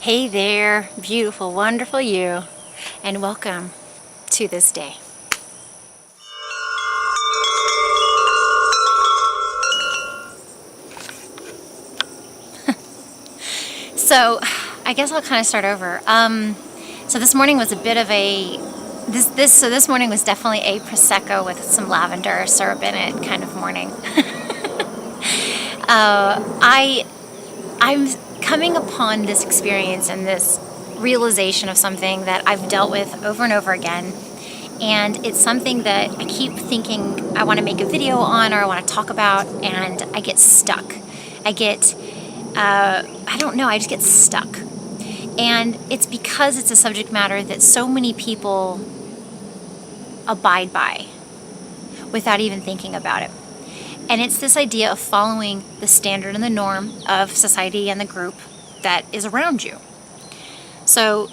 Hey there, beautiful, wonderful you, and welcome to this day. So, I guess I'll kind of start over. So this morning was a bit of a this morning was definitely a prosecco with some lavender syrup in it kind of morning. I'm coming upon this experience and this realization of something that I've dealt with over and over again. And it's something that I keep thinking I want to make a video on or I want to talk about, and I get stuck. I don't know, I just get stuck. And it's because it's a subject matter that so many people abide by without even thinking about it. And it's this idea of following the standard and the norm of society and the group that is around you. So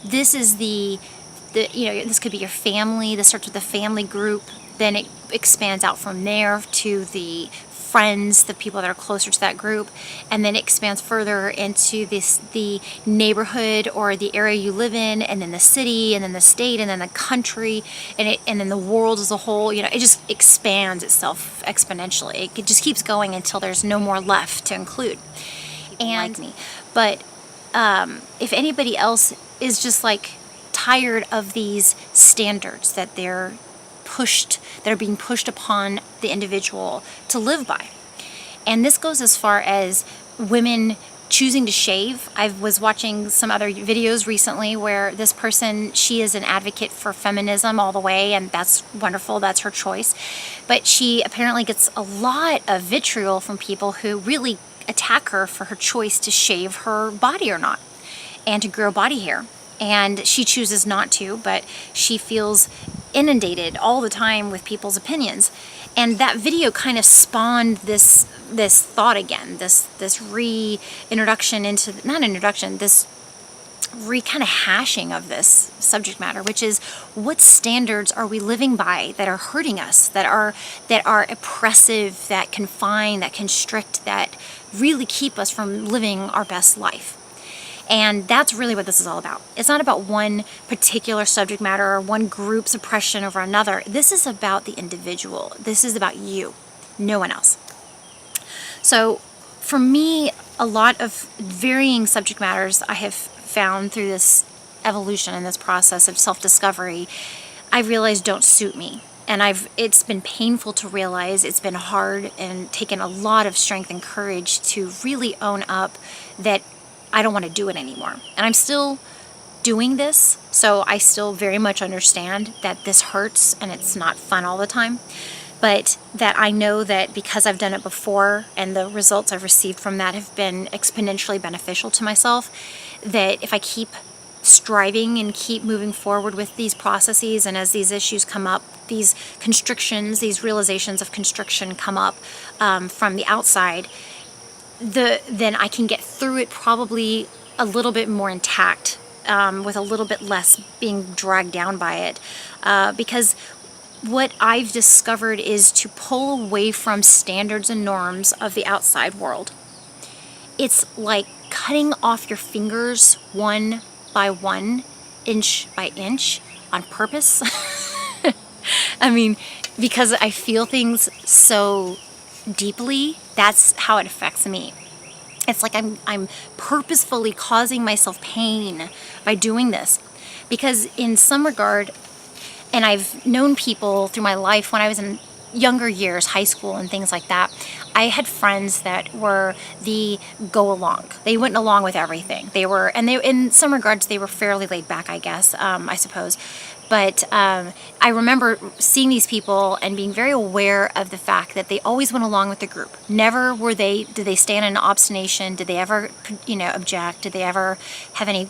this is this could be your family. This starts with the family group, then it expands out from there to the friends, the people that are closer to that group, and then it expands further into the neighborhood or the area you live in, and then the city, and then the state, and then the country, and then the world as a whole. It just expands itself exponentially. It just keeps going until there's no more left to include. And like me, but if anybody else is just like tired of these standards that they're being pushed upon the individual to live by. And this goes as far as women choosing to shave. I was watching some other videos recently where this person, she is an advocate for feminism all the way, and that's wonderful, that's her choice. But she apparently gets a lot of vitriol from people who really attack her for her choice to shave her body or not, and to grow body hair. And she chooses not to, but she feels inundated all the time with people's opinions. And that video kind of spawned this thought again, this reintroduction into, not introduction, this kind of hashing of this subject matter, which is, what standards are we living by that are hurting us, that are oppressive, that confine, that constrict, that really keep us from living our best life. And that's really what this is all about. It's not about one particular subject matter or one group's oppression over another. This is about the individual. This is about you, no one else. So for me, a lot of varying subject matters I have found through this evolution and this process of self-discovery, I realized don't suit me. And it's been painful to realize, it's been hard and taken a lot of strength and courage to really own up that I don't want to do it anymore. And I'm still doing this, so I still very much understand that this hurts and it's not fun all the time. But that I know that because I've done it before and the results I've received from that have been exponentially beneficial to myself, that if I keep striving and keep moving forward with these processes, and as these issues come up, these constrictions, these realizations of constriction come up from the outside, then I can get through it probably a little bit more intact, with a little bit less being dragged down by it. Because what I've discovered is to pull away from standards and norms of the outside world. It's like cutting off your fingers one by one, inch by inch, on purpose. I mean, because I feel things so deeply, that's how it affects me. It's like I'm purposefully causing myself pain by doing this, because in some regard, and I've known people through my life when I was in younger years, high school and things like that, I had friends that were the go along. They went along with everything. They in some regards, they were fairly laid back, I guess, I suppose. But I remember seeing these people and being very aware of the fact that they always went along with the group. Never did they stand in obstination? Did they ever, object? Did they ever have any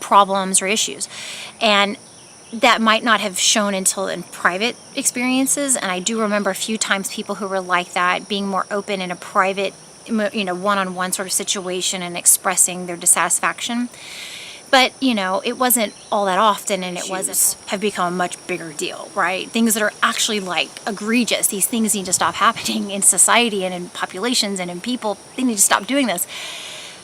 problems or issues? And that might not have shown until in private experiences. And I do remember a few times people who were like that being more open in a private, one-on-one sort of situation and expressing their dissatisfaction. But, it wasn't all that often, and have become a much bigger deal, right? Things that are actually like egregious. These things need to stop happening in society and in populations and in people. They need to stop doing this.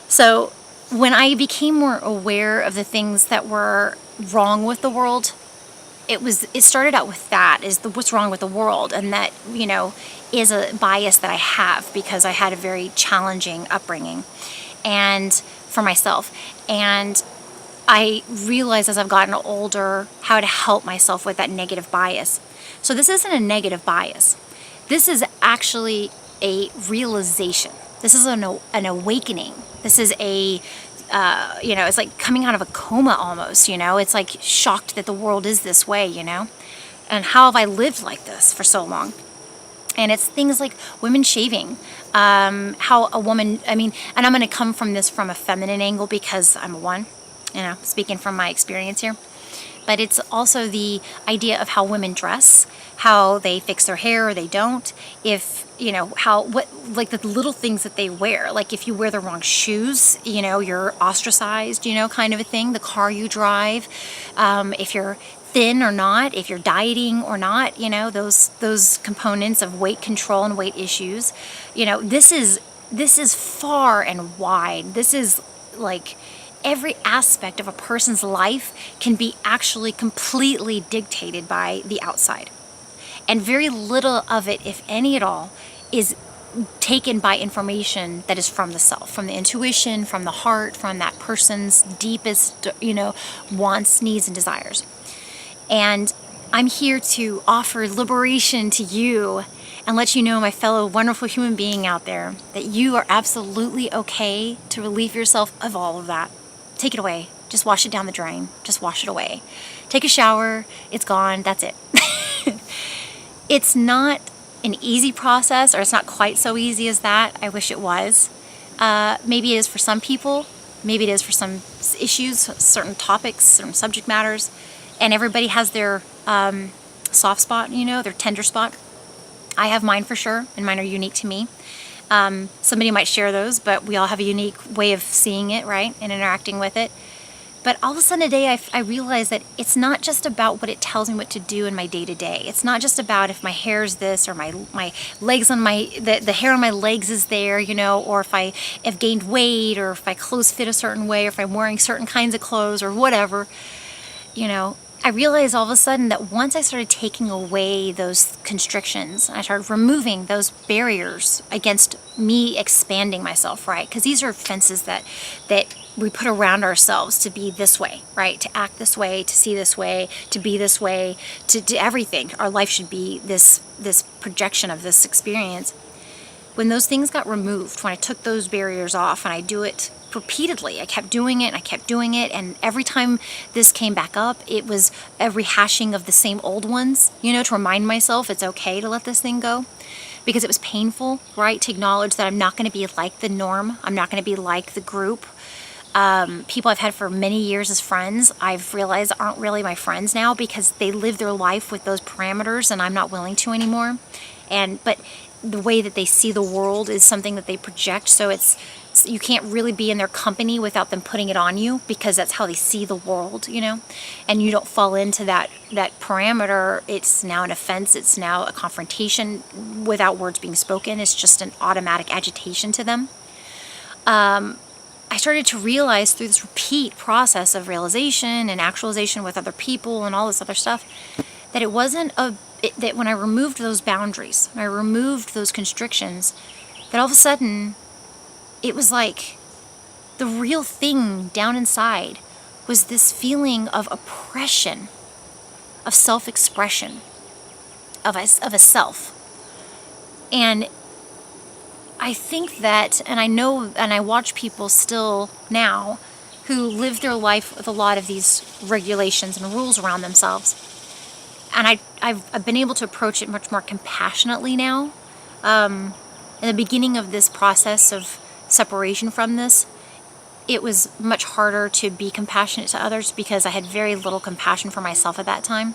So when I became more aware of the things that were wrong with the world, it started out with that, is what's wrong with the world, and that, is a bias that I have because I had a very challenging upbringing and for myself. And I realized as I've gotten older how to help myself with that negative bias. So this isn't a negative bias. This is actually a realization. This is an awakening. This is it's like coming out of a coma almost, It's like shocked that the world is this way, And how have I lived like this for so long? And it's things like women shaving, how a woman, and I'm going to come from this from a feminine angle because I'm a one, speaking from my experience here. But it's also the idea of how women dress, how they fix their hair or they don't, if, like the little things that they wear. Like if you wear the wrong shoes, you're ostracized, kind of a thing. The car you drive, if you're thin or not, if you're dieting or not, those components of weight control and weight issues. This is far and wide. This is like every aspect of a person's life can be actually completely dictated by the outside. And very little of it, if any at all, is taken by information that is from the self, from the intuition, from the heart, from that person's deepest, wants, needs, and desires. And I'm here to offer liberation to you and let you know, my fellow wonderful human being out there, that you are absolutely okay to relieve yourself of all of that. Take it away. Just wash it down the drain. Just wash it away. Take a shower. It's gone. That's it. It's not an easy process, or it's not quite so easy as that. I wish it was. Maybe it is for some people. Maybe it is for some issues, certain topics, certain subject matters. And everybody has their soft spot, their tender spot. I have mine for sure, and mine are unique to me. Somebody might share those, but we all have a unique way of seeing it, right, and interacting with it. But all of a sudden today, I realized that it's not just about what it tells me what to do in my day-to-day. It's not just about if my hair's this, or my legs on the hair on my legs is there, or if I have gained weight, or if my clothes fit a certain way, or if I'm wearing certain kinds of clothes, or whatever, I realized all of a sudden that once I started taking away those constrictions, I started removing those barriers against me expanding myself, right? Because these are fences that we put around ourselves to be this way, right? To act this way, to see this way, to be this way, to do everything. Our life should be this projection of this experience. When those things got removed, when I took those barriers off, and I do it repeatedly, I kept doing it and I kept doing it, and every time this came back up, it was a rehashing of the same old ones, to remind myself it's okay to let this thing go, because it was painful, right, to acknowledge that I'm not going to be like the norm. I'm not going to be like the group. People I've had for many years as friends, I've realized aren't really my friends now because they live their life with those parameters and I'm not willing to anymore. But the way that they see the world is something that they project, so you can't really be in their company without them putting it on you, because that's how they see the world, and you don't fall into that parameter. It's now an offense. It's now a confrontation without words being spoken. It's just an automatic agitation to them. I started to realize through this repeat process of realization and actualization with other people and all this other stuff, that it wasn't that when I removed those boundaries, when I removed those constrictions, that all of a sudden it was like the real thing down inside was this feeling of oppression, of self-expression, of a self. And I think that, and I know, and I watch people still now who live their life with a lot of these regulations and rules around themselves. And I've been able to approach it much more compassionately now. In the beginning of this process of separation from this, it was much harder to be compassionate to others because I had very little compassion for myself at that time.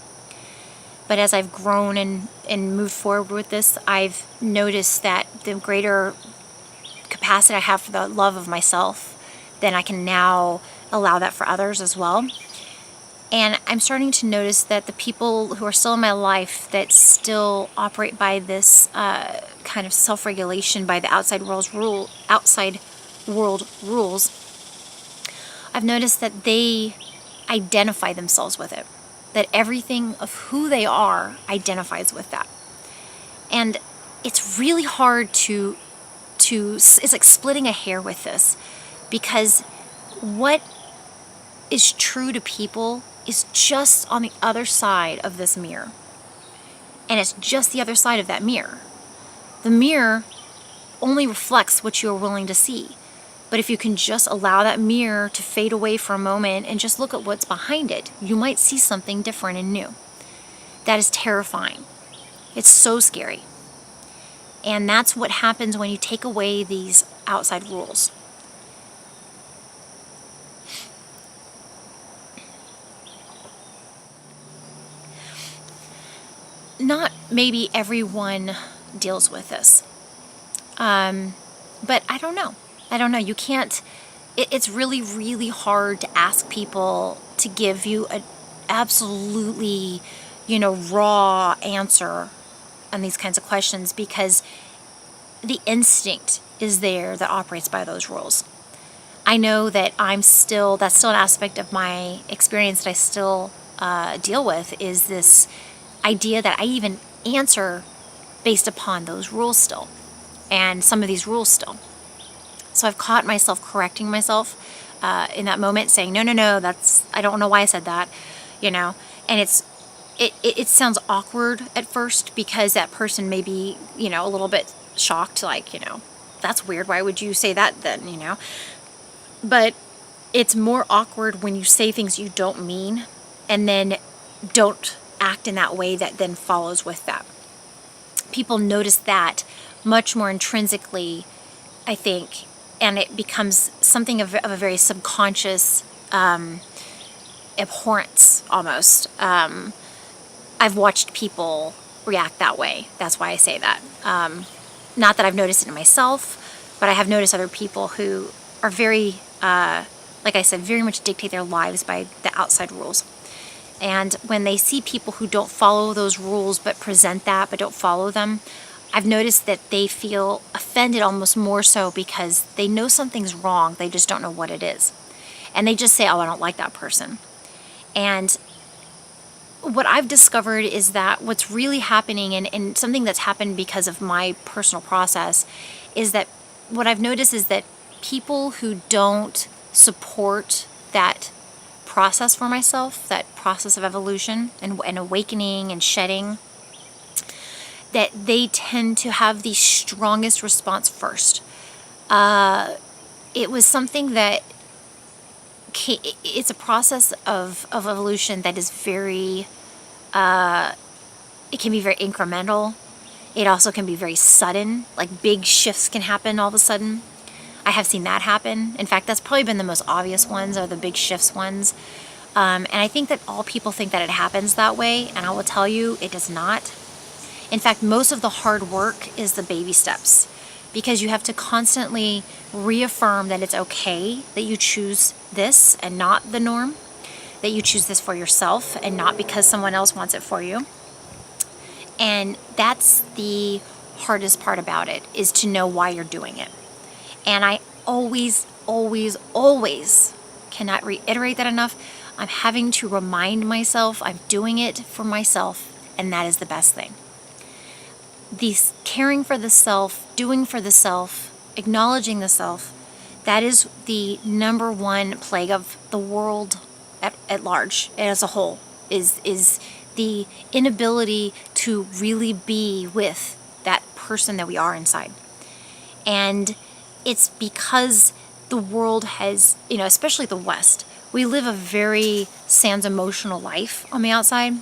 But as I've grown and moved forward with this, I've noticed that the greater capacity I have for the love of myself, then I can now allow that for others as well. And I'm starting to notice that the people who are still in my life that still operate by this kind of self-regulation by the outside world rules, I've noticed that they identify themselves with it. That everything of who they are identifies with that. And it's really hard to it's like splitting a hair with this, because what is true to people is just on the other side of this mirror. And it's just the other side of that mirror. The mirror only reflects what you are willing to see. But if you can just allow that mirror to fade away for a moment and just look at what's behind it, you might see something different and new. That is terrifying. It's so scary. And that's what happens when you take away these outside rules. Not maybe everyone deals with this. But I don't know. You can't, it's really, really hard to ask people to give you an absolutely, raw answer on these kinds of questions, because the instinct is there that operates by those rules. I know that that's still an aspect of my experience that I still deal with, is this idea that I even answer based upon those rules still, and some of these rules still. So I've caught myself correcting myself in that moment, saying, no, I don't know why I said that, and it sounds awkward at first, because that person may be, a little bit shocked, like, that's weird, why would you say that then, but it's more awkward when you say things you don't mean, and then don't act in that way that then follows with that. People notice that much more intrinsically, I think, and it becomes something of a very subconscious abhorrence almost. I've watched people react that way. That's why I say that. Not that I've noticed it in myself, but I have noticed other people who are very, like I said, very much dictate their lives by the outside rules. And when they see people who don't follow those rules but present that but don't follow them, I've noticed that they feel offended almost more so because they know something's wrong, they just don't know what it is. And they just say, oh, I don't like that person. And what I've discovered is that what's really happening, and something that's happened because of my personal process, is that what I've noticed is that people who don't support that process for myself, that process of evolution and awakening and shedding, that they tend to have the strongest response first. It was something that it's a process of evolution that is very, it can be very incremental. It also can be very sudden, like big shifts can happen all of a sudden. I have seen that happen. In fact, that's probably been the most obvious ones, are the big shifts ones. And I think that all people think that it happens that way, and I will tell you, it does not. In fact, most of the hard work is the baby steps, because you have to constantly reaffirm that it's okay that you choose this and not the norm, that you choose this for yourself and not because someone else wants it for you. And that's the hardest part about it, is to know why you're doing it. And I always, always, always cannot reiterate that enough. I'm having to remind myself I'm doing it for myself, and that is the best thing. These caring for the self, doing for the self, acknowledging the self, that is the number one plague of the world at large, as a whole, is the inability to really be with that person that we are inside. And it's because the world has, especially the West, we live a very sans emotional life on the outside.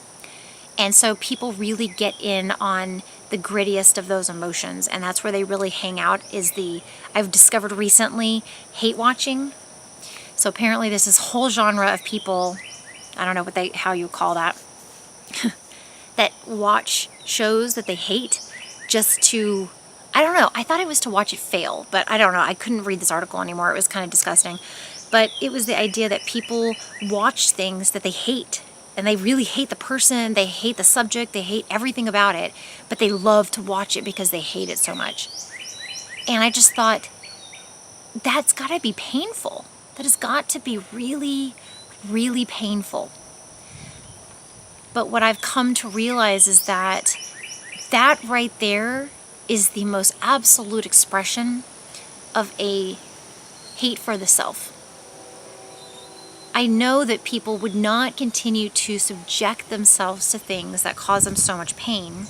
And so people really get in on the grittiest of those emotions, and that's where they really hang out, is I've discovered recently, hate watching. So apparently there's this whole genre of people, I don't know how you call that, that watch shows that they hate just to, I don't know, I thought it was to watch it fail, but I don't know, I couldn't read this article anymore, it was kind of disgusting. But it was the idea that people watch things that they hate, and they really hate the person, they hate the subject, they hate everything about it, but they love to watch it because they hate it so much. And I just thought, that's gotta be painful. that has got to be really, really painful. But what I've come to realize is that right there is the most absolute expression of a hate for the self. I know that people would not continue to subject themselves to things that cause them so much pain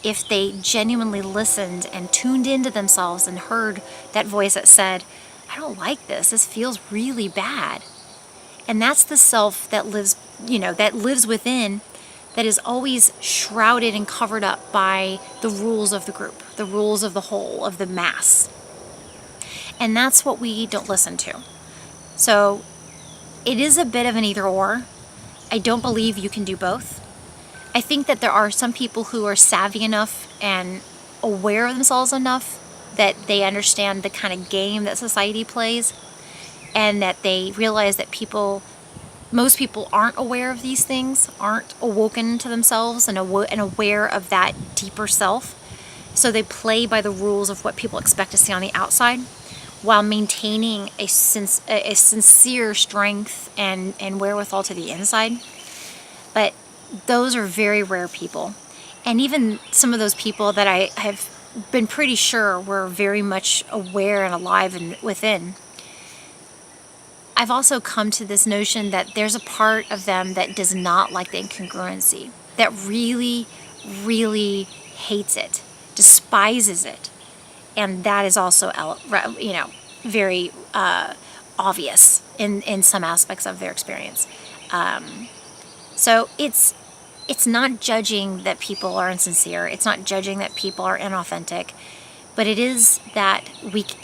if they genuinely listened and tuned into themselves and heard that voice that said, I don't like this. This feels really bad. And that's the self that lives, that lives within, that is always shrouded and covered up by the rules of the group, the rules of the whole, of the mass. And that's what we don't listen to. So it is a bit of an either or. I don't believe you can do both. I think that there are some people who are savvy enough and aware of themselves enough that they understand the kind of game that society plays, and that they realize that most people aren't aware of these things, aren't awoken to themselves and aware of that deeper self. So they play by the rules of what people expect to see on the outside, while maintaining a sincere strength and wherewithal to the inside. But those are very rare people. And even some of those people that I have been pretty sure were very much aware and alive and within, I've also come to this notion that there's a part of them that does not like the incongruency, that really, really hates it, despises it. And that is also, very obvious in some aspects of their experience. So it's not judging that people are insincere. It's not judging that people are inauthentic. But it is that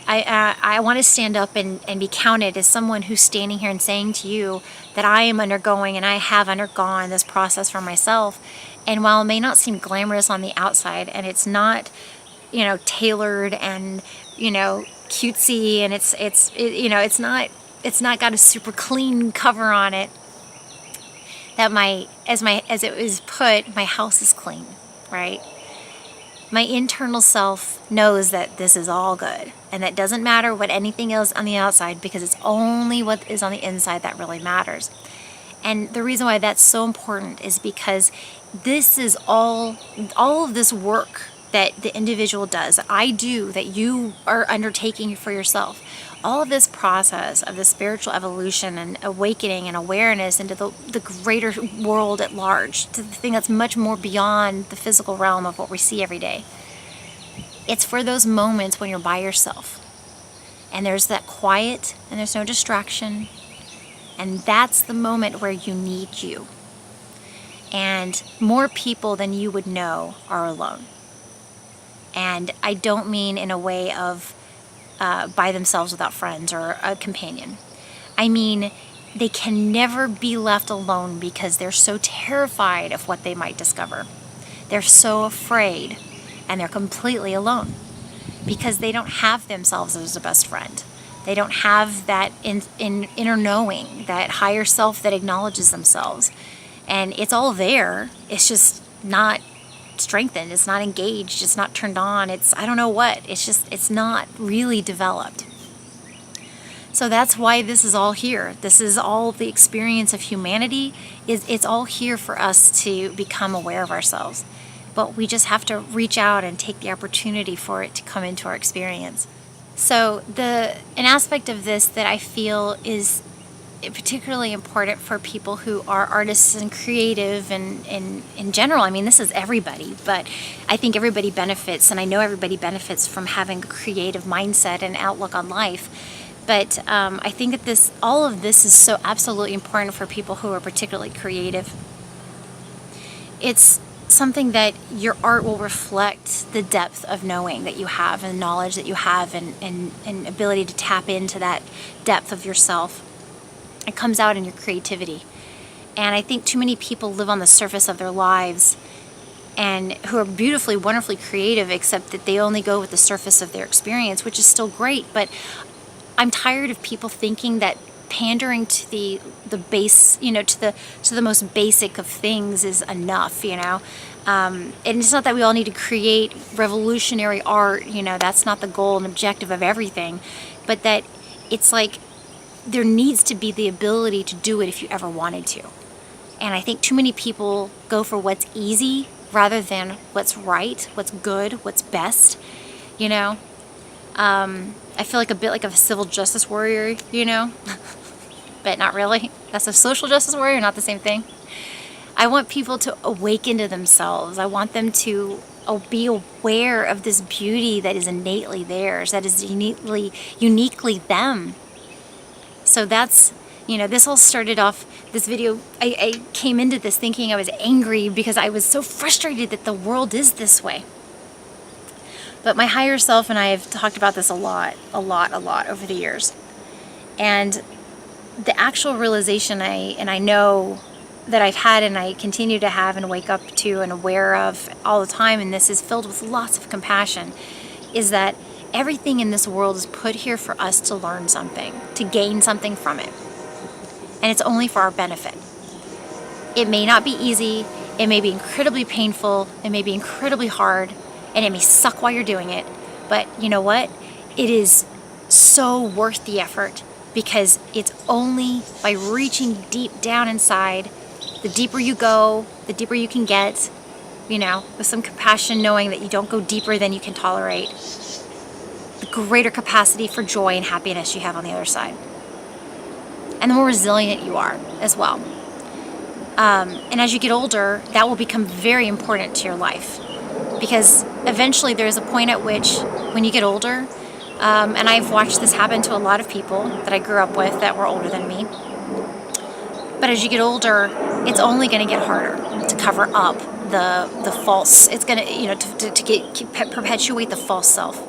I want to stand up and be counted as someone who's standing here and saying to you that I am undergoing and I have undergone this process for myself. And while it may not seem glamorous on the outside, and it's not, tailored and, cutesy, and it's not got a super clean cover on it, that as it was put, my house is clean, right? My internal self knows that this is all good, and that doesn't matter what anything is on the outside, because it's only what is on the inside that really matters. And the reason why that's so important is because this is all of this work that the individual does, that I do, that you are undertaking for yourself. All of this process of the spiritual evolution and awakening and awareness into the greater world at large, to the thing that's much more beyond the physical realm of what we see every day. It's for those moments when you're by yourself. And there's that quiet, and there's no distraction. And that's the moment where you need you. And more people than you would know are alone. And I don't mean in a way of by themselves without friends or a companion. I mean, they can never be left alone because they're so terrified of what they might discover. They're so afraid, and they're completely alone because they don't have themselves as a best friend. They don't have that inner knowing, that higher self that acknowledges themselves. And it's all there. It's just not strengthened. It's not engaged. It's not turned on. I don't know what. It's not really developed. So that's why this is all here. This is all the experience of humanity. It's all here for us to become aware of ourselves. But we just have to reach out and take the opportunity for it to come into our experience. So an aspect of this that I feel is particularly important for people who are artists and creative and in general. I mean, this is everybody, but I think everybody benefits, and I know everybody benefits from having a creative mindset and outlook on life. But I think that all of this is so absolutely important for people who are particularly creative. It's something that your art will reflect the depth of knowing that you have and knowledge that you have and ability to tap into that depth of yourself. It comes out in your creativity. And I think too many people live on the surface of their lives and who are beautifully, wonderfully creative, except that they only go with the surface of their experience, which is still great. But I'm tired of people thinking that pandering to the base, to the most basic of things is enough, And it's not that we all need to create revolutionary art, that's not the goal and objective of everything, but that it's like there needs to be the ability to do it if you ever wanted to. And I think too many people go for what's easy rather than what's right, what's good, what's best, you know? I feel like a bit like a civil justice warrior, you know? But not really. That's a social justice warrior, not the same thing. I want people to awaken to themselves. I want them to be aware of this beauty that is innately theirs, that is uniquely them. So that's, you know, this all started off, this video, I came into this thinking I was angry because I was so frustrated that the world is this way. But my higher self and I have talked about this a lot over the years. And the actual realization I know that I've had and I continue to have and wake up to and aware of all the time, and this is filled with lots of compassion, is that everything in this world is put here for us to learn something, to gain something from it. And it's only for our benefit. It may not be easy, it may be incredibly painful, it may be incredibly hard, and it may suck while you're doing it, but you know what? It is so worth the effort, because it's only by reaching deep down inside. The deeper you go, the deeper you can get, you know, with some compassion, knowing that you don't go deeper than you can tolerate, the greater capacity for joy and happiness you have on the other side. And the more resilient you are as well. And as you get older, that will become very important to your life. Because eventually there's a point at which, when you get older, and I've watched this happen to a lot of people that I grew up with that were older than me, but as you get older, it's only going to get harder to cover up the false. It's going to, you know, to perpetuate the false self.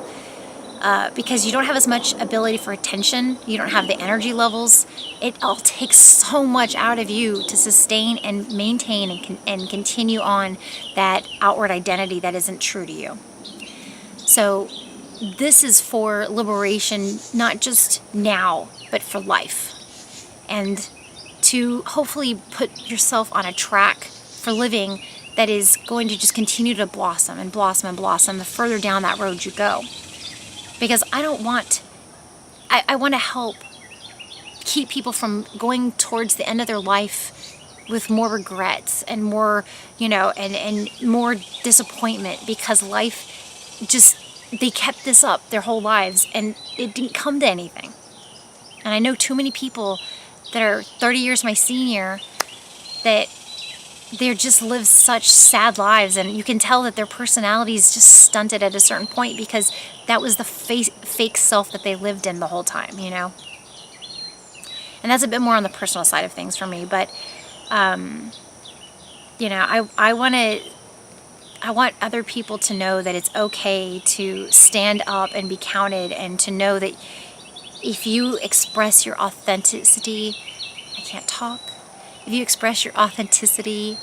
Because you don't have as much ability for attention, you don't have the energy levels. It all takes so much out of you to sustain and maintain and continue on that outward identity that isn't true to you. So this is for liberation, not just now, but for life. And to hopefully put yourself on a track for living that is going to just continue to blossom and blossom and blossom the further down that road you go. Because I want to help keep people from going towards the end of their life with more regrets and more, you know, and more disappointment, because life just, they kept this up their whole lives and it didn't come to anything. And I know too many people that are 30 years my senior that they just live such sad lives, and you can tell that their personality is just stunted at a certain point because that was the fake self that they lived in the whole time, you know. And that's a bit more on the personal side of things for me, but you know, I want other people to know that it's okay to stand up and be counted, and to know that if you express your authenticity, I can't talk. If you express your authenticity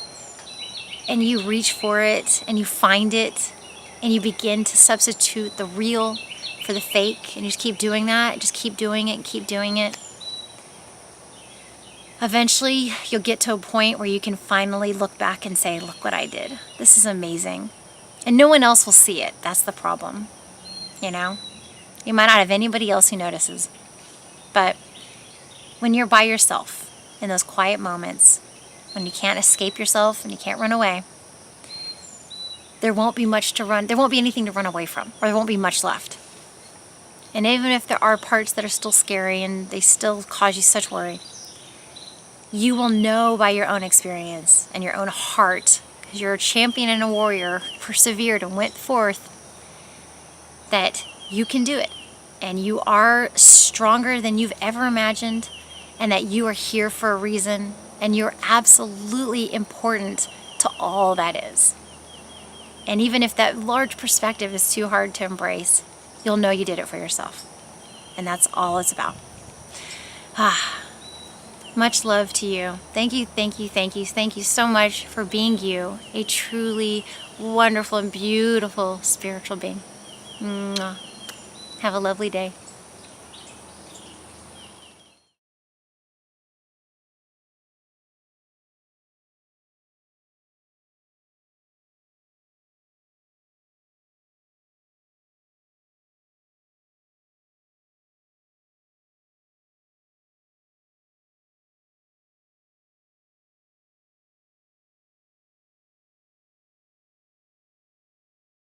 and you reach for it and you find it and you begin to substitute the real for the fake, and you just keep doing that, just keep doing it and keep doing it, eventually you'll get to a point where you can finally look back and say, look what I did. This is amazing. And no one else will see it. That's the problem. You know? You might not have anybody else who notices. But when you're by yourself, in those quiet moments, when you can't escape yourself and you can't run away, there won't be anything to run away from, or there won't be much left. And even if there are parts that are still scary and they still cause you such worry, you will know by your own experience and your own heart, because you're a champion and a warrior, persevered and went forth, that you can do it. And you are stronger than you've ever imagined, and that you are here for a reason, and you're absolutely important to all that is. And even if that large perspective is too hard to embrace, you'll know you did it for yourself. And that's all it's about. Much love to you. Thank you, thank you, thank you, thank you so much for being you, a truly wonderful and beautiful spiritual being. Mwah. Have a lovely day.